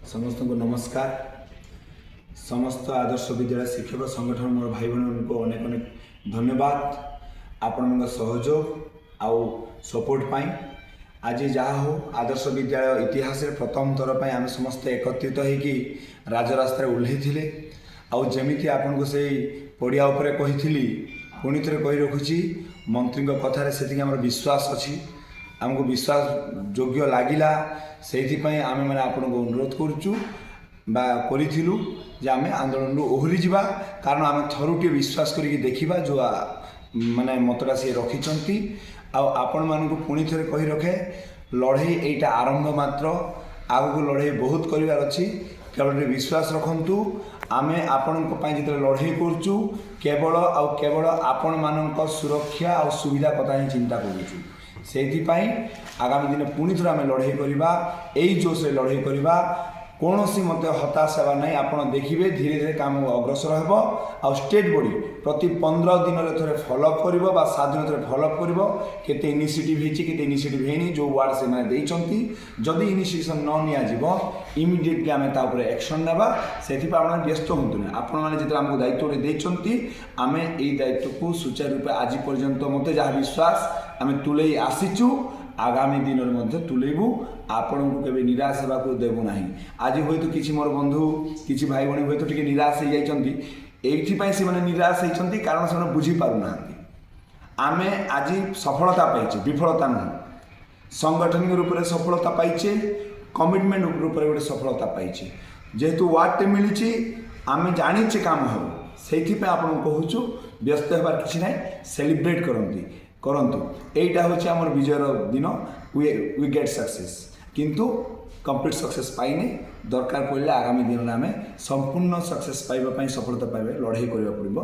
समस्त को नमस्कार। समस्त आदर्श विद्यालय शिक्षक संगठन मोर भाई बहन को अनेक अनेक धन्यवाद आपण सहयोग आउ सपोर्ट पाई। आज जहाँ हो आदर्श विद्यालय इतिहास प्रथम थर पर आम समस्त एकत्रित होगी राजरास्तार ओह्लैले आउमी आपन को से पड़िया कही पुणी थे कही रखुची मंत्री कथार से आम विश्वास अच्छी आमको विश्वास योग्य लगिला से आम मैंने आपन को अनुरोध करुचु करूँ जे आम आंदोलन ओहरी जा कारण आम थरुटे विश्वास करके देखा जो माने मतटा सी रखी आपण मान पुणी थे कही रखे लड़े यहीटा आरंभ मात्र आग को लड़े बहुत करार अच्छी केवल विश्वास रखु आम आपण जो लड़े करुचु केवल केवल आपण मान सुरक्षा और सुविधा कथा ही चिंता करुचु से आगामी दिन पुणी थे आम लड़े करवा यही जोश लड़े करवा कौन सी मत हताश होगा ना आप देखिए धीरे धीरे काम अग्रसर हो आ स्टेट बॉडी प्रति 15 दिन थे फॉलोअप कर 7 दिन थे फॉलोअप कर इनिशिएटिव होती इनिशिएटिव है जो वार्ड से मैंने जदि इनिशिएशन न नि इमिडिएटली आम एक्शन ना से व्यस्त हूँ आपण मैंने आमको दायित्व देते आम यही दायित्व को सुचारू रूप आज पर्यंत मत जहाँ विश्वास आम तुले आसीचु आगामी दिन में तुलेबू आपण को केवे निराश होगा देवु ना। आज हूँ तो किसी मोर बंधु किसी भाई भाई हूँ तो टे निराश हो जाती से मैंने निराश होती कारण से बुझीपार ना आम आज सफलता पाइचे विफलता नुह संगठनिक रूप से सफलता पाइचे कमिटमेंट रूप से गोटे सफलता पाइचे जेहेतु वार्ड मिली आम जाचे काम हो से आपको कहूँ व्यस्त होबार किसी ना सेलिब्रेट करंतु एटा होची हमर विजयर दिन वी गेट सक्सेस किंतु कंप्लीट सक्सेस पाइने दरकार पड़े आगामी दिन में संपूर्ण सक्सेस पाइबा सफलता पाइबा लड़ाई करबा पड़िबो।